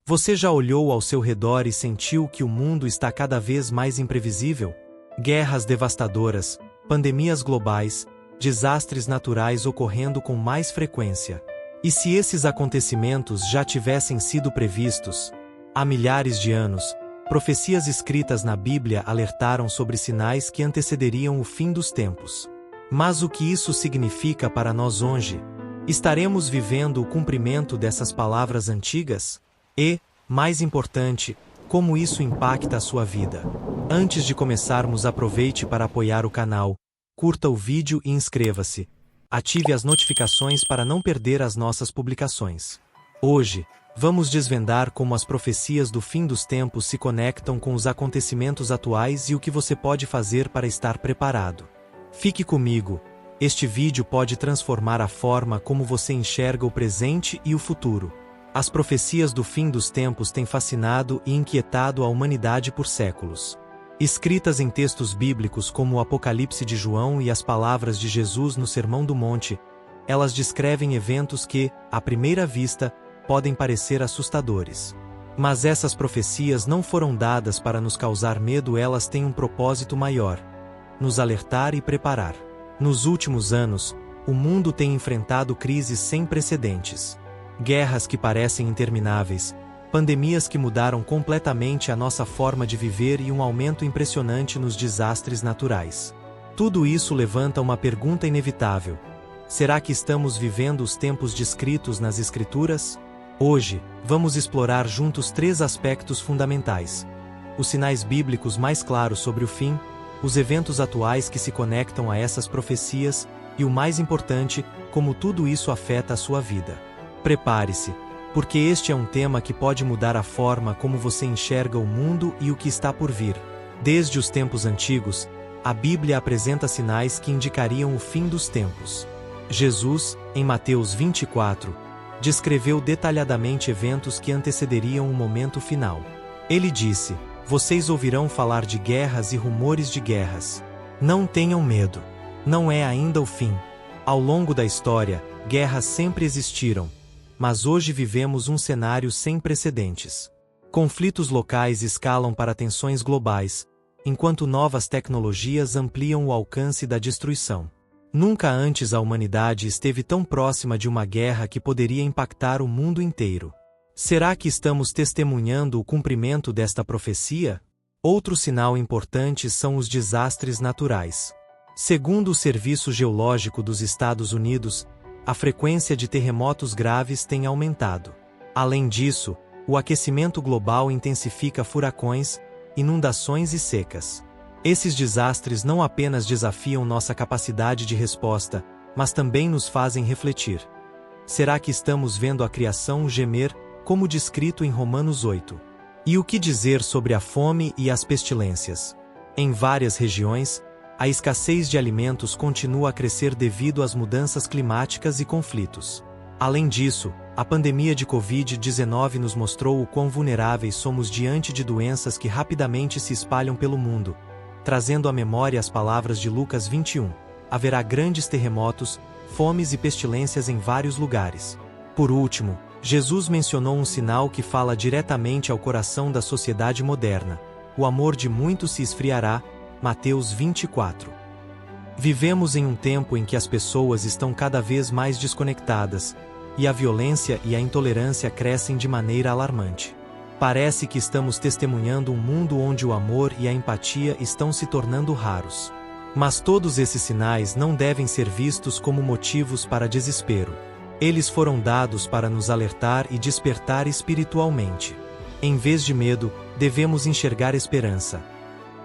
Você já olhou ao seu redor e sentiu que o mundo está cada vez mais imprevisível? Guerras devastadoras, pandemias globais, desastres naturais ocorrendo com mais frequência. E se esses acontecimentos já tivessem sido previstos? Há milhares de anos, profecias escritas na Bíblia alertaram sobre sinais que antecederiam o fim dos tempos. Mas o que isso significa para nós hoje? Estaremos vivendo o cumprimento dessas palavras antigas? E, mais importante, como isso impacta a sua vida? Antes de começarmos, aproveite para apoiar o canal, curta o vídeo e inscreva-se. Ative as notificações para não perder as nossas publicações. Hoje, vamos desvendar como as profecias do fim dos tempos se conectam com os acontecimentos atuais e o que você pode fazer para estar preparado. Fique comigo, este vídeo pode transformar a forma como você enxerga o presente e o futuro. As profecias do fim dos tempos têm fascinado e inquietado a humanidade por séculos. Escritas em textos bíblicos como o Apocalipse de João e as palavras de Jesus no Sermão do Monte, elas descrevem eventos que, à primeira vista, podem parecer assustadores. Mas essas profecias não foram dadas para nos causar medo, elas têm um propósito maior: nos alertar e preparar. Nos últimos anos, o mundo tem enfrentado crises sem precedentes. Guerras que parecem intermináveis, pandemias que mudaram completamente a nossa forma de viver e um aumento impressionante nos desastres naturais. Tudo isso levanta uma pergunta inevitável: será que estamos vivendo os tempos descritos nas Escrituras? Hoje, vamos explorar juntos 3 aspectos fundamentais: os sinais bíblicos mais claros sobre o fim, os eventos atuais que se conectam a essas profecias e, o mais importante, como tudo isso afeta a sua vida. Prepare-se, porque este é um tema que pode mudar a forma como você enxerga o mundo e o que está por vir. Desde os tempos antigos, a Bíblia apresenta sinais que indicariam o fim dos tempos. Jesus, em Mateus 24, descreveu detalhadamente eventos que antecederiam o momento final. Ele disse: "Vocês ouvirão falar de guerras e rumores de guerras. Não tenham medo. Não é ainda o fim." Ao longo da história, guerras sempre existiram. Mas hoje vivemos um cenário sem precedentes. Conflitos locais escalam para tensões globais, enquanto novas tecnologias ampliam o alcance da destruição. Nunca antes a humanidade esteve tão próxima de uma guerra que poderia impactar o mundo inteiro. Será que estamos testemunhando o cumprimento desta profecia? Outro sinal importante são os desastres naturais. Segundo o Serviço Geológico dos Estados Unidos, a frequência de terremotos graves tem aumentado. Além disso, o aquecimento global intensifica furacões, inundações e secas. Esses desastres não apenas desafiam nossa capacidade de resposta, mas também nos fazem refletir. Será que estamos vendo a criação gemer, como descrito em Romanos 8? E o que dizer sobre a fome e as pestilências? Em várias regiões, a escassez de alimentos continua a crescer devido às mudanças climáticas e conflitos. Além disso, a pandemia de Covid-19 nos mostrou o quão vulneráveis somos diante de doenças que rapidamente se espalham pelo mundo, trazendo à memória as palavras de Lucas 21. Haverá grandes terremotos, fomes e pestilências em vários lugares. Por último, Jesus mencionou um sinal que fala diretamente ao coração da sociedade moderna: o amor de muitos se esfriará. Mateus 24. Vivemos em um tempo em que as pessoas estão cada vez mais desconectadas, e a violência e a intolerância crescem de maneira alarmante. Parece que estamos testemunhando um mundo onde o amor e a empatia estão se tornando raros. Mas todos esses sinais não devem ser vistos como motivos para desespero. Eles foram dados para nos alertar e despertar espiritualmente. Em vez de medo, devemos enxergar esperança.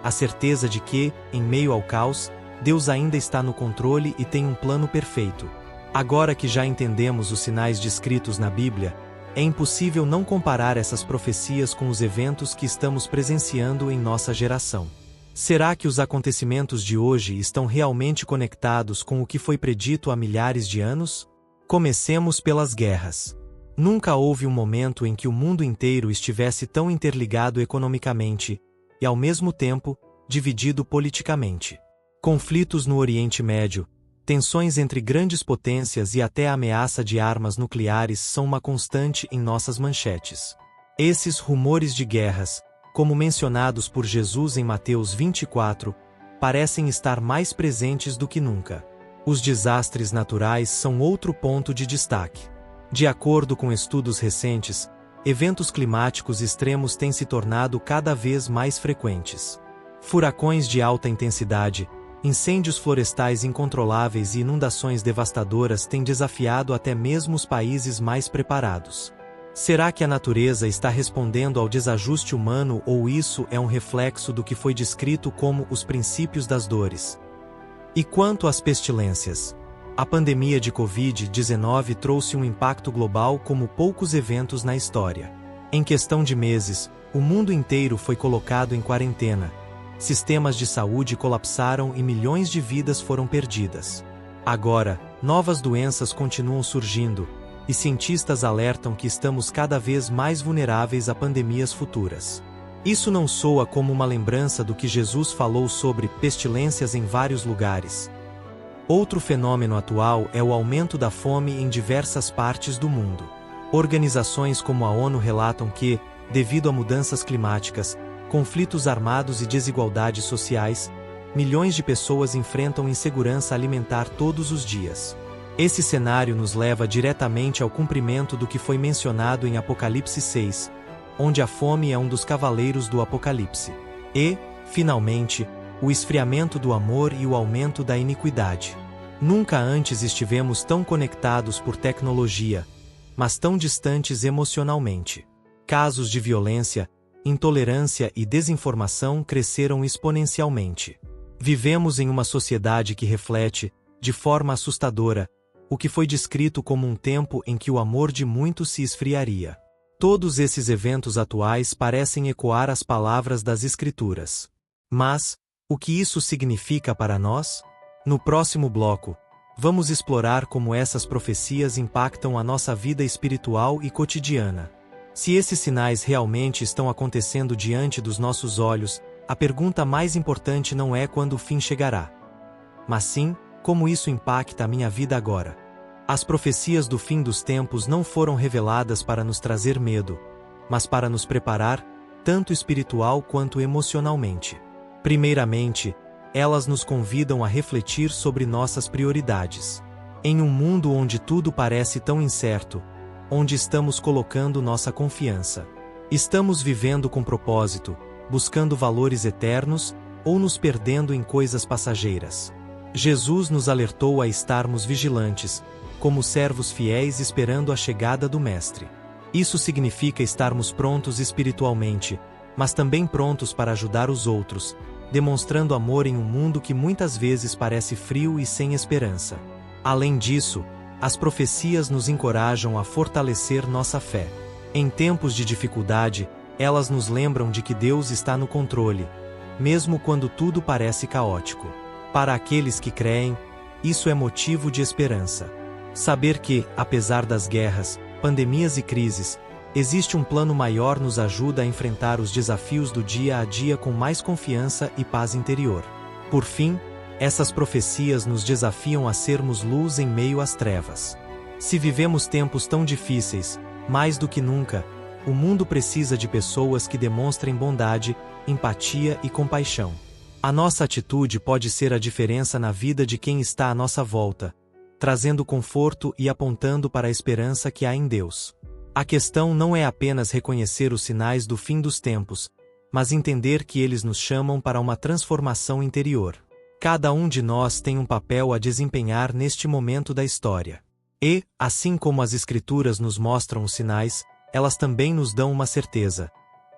A certeza de que, em meio ao caos, Deus ainda está no controle e tem um plano perfeito. Agora que já entendemos os sinais descritos na Bíblia, é impossível não comparar essas profecias com os eventos que estamos presenciando em nossa geração. Será que os acontecimentos de hoje estão realmente conectados com o que foi predito há milhares de anos? Comecemos pelas guerras. Nunca houve um momento em que o mundo inteiro estivesse tão interligado economicamente, e ao mesmo tempo, dividido politicamente. Conflitos no Oriente Médio, tensões entre grandes potências e até a ameaça de armas nucleares são uma constante em nossas manchetes. Esses rumores de guerras, como mencionados por Jesus em Mateus 24, parecem estar mais presentes do que nunca. Os desastres naturais são outro ponto de destaque. De acordo com estudos recentes, eventos climáticos extremos têm se tornado cada vez mais frequentes. Furacões de alta intensidade, incêndios florestais incontroláveis e inundações devastadoras têm desafiado até mesmo os países mais preparados. Será que a natureza está respondendo ao desajuste humano ou isso é um reflexo do que foi descrito como os princípios das dores? E quanto às pestilências? A pandemia de Covid-19 trouxe um impacto global como poucos eventos na história. Em questão de meses, o mundo inteiro foi colocado em quarentena. Sistemas de saúde colapsaram e milhões de vidas foram perdidas. Agora, novas doenças continuam surgindo, e cientistas alertam que estamos cada vez mais vulneráveis a pandemias futuras. Isso não soa como uma lembrança do que Jesus falou sobre pestilências em vários lugares. Outro fenômeno atual é o aumento da fome em diversas partes do mundo. Organizações como a ONU relatam que, devido a mudanças climáticas, conflitos armados e desigualdades sociais, milhões de pessoas enfrentam insegurança alimentar todos os dias. Esse cenário nos leva diretamente ao cumprimento do que foi mencionado em Apocalipse 6, onde a fome é um dos cavaleiros do Apocalipse. E, finalmente, o esfriamento do amor e o aumento da iniquidade. Nunca antes estivemos tão conectados por tecnologia, mas tão distantes emocionalmente. Casos de violência, intolerância e desinformação cresceram exponencialmente. Vivemos em uma sociedade que reflete, de forma assustadora, o que foi descrito como um tempo em que o amor de muitos se esfriaria. Todos esses eventos atuais parecem ecoar as palavras das Escrituras. Mas, o que isso significa para nós? No próximo bloco, vamos explorar como essas profecias impactam a nossa vida espiritual e cotidiana. Se esses sinais realmente estão acontecendo diante dos nossos olhos, a pergunta mais importante não é quando o fim chegará, mas sim, como isso impacta a minha vida agora. As profecias do fim dos tempos não foram reveladas para nos trazer medo, mas para nos preparar, tanto espiritual quanto emocionalmente. Primeiramente, elas nos convidam a refletir sobre nossas prioridades. Em um mundo onde tudo parece tão incerto, onde estamos colocando nossa confiança? Estamos vivendo com propósito, buscando valores eternos, ou nos perdendo em coisas passageiras? Jesus nos alertou a estarmos vigilantes, como servos fiéis esperando a chegada do Mestre. Isso significa estarmos prontos espiritualmente, mas também prontos para ajudar os outros, demonstrando amor em um mundo que muitas vezes parece frio e sem esperança. Além disso, as profecias nos encorajam a fortalecer nossa fé. Em tempos de dificuldade, elas nos lembram de que Deus está no controle, mesmo quando tudo parece caótico. Para aqueles que creem, isso é motivo de esperança. Saber que, apesar das guerras, pandemias e crises, existe um plano maior nos ajuda a enfrentar os desafios do dia a dia com mais confiança e paz interior. Por fim, essas profecias nos desafiam a sermos luz em meio às trevas. Se vivemos tempos tão difíceis, mais do que nunca, o mundo precisa de pessoas que demonstrem bondade, empatia e compaixão. A nossa atitude pode ser a diferença na vida de quem está à nossa volta, trazendo conforto e apontando para a esperança que há em Deus. A questão não é apenas reconhecer os sinais do fim dos tempos, mas entender que eles nos chamam para uma transformação interior. Cada um de nós tem um papel a desempenhar neste momento da história. E, assim como as Escrituras nos mostram os sinais, elas também nos dão uma certeza.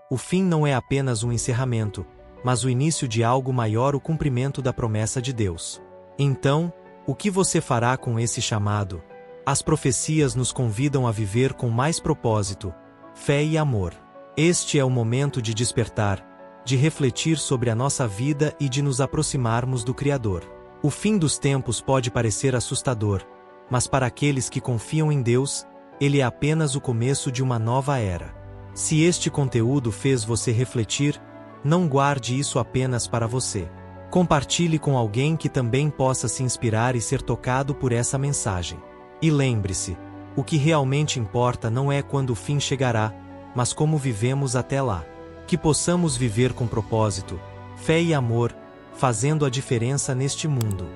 O fim não é apenas um encerramento, mas o início de algo maior, o cumprimento da promessa de Deus. Então, o que você fará com esse chamado? As profecias nos convidam a viver com mais propósito, fé e amor. Este é o momento de despertar, de refletir sobre a nossa vida e de nos aproximarmos do Criador. O fim dos tempos pode parecer assustador, mas para aqueles que confiam em Deus, ele é apenas o começo de uma nova era. Se este conteúdo fez você refletir, não guarde isso apenas para você. Compartilhe com alguém que também possa se inspirar e ser tocado por essa mensagem. E lembre-se, o que realmente importa não é quando o fim chegará, mas como vivemos até lá. Que possamos viver com propósito, fé e amor, fazendo a diferença neste mundo.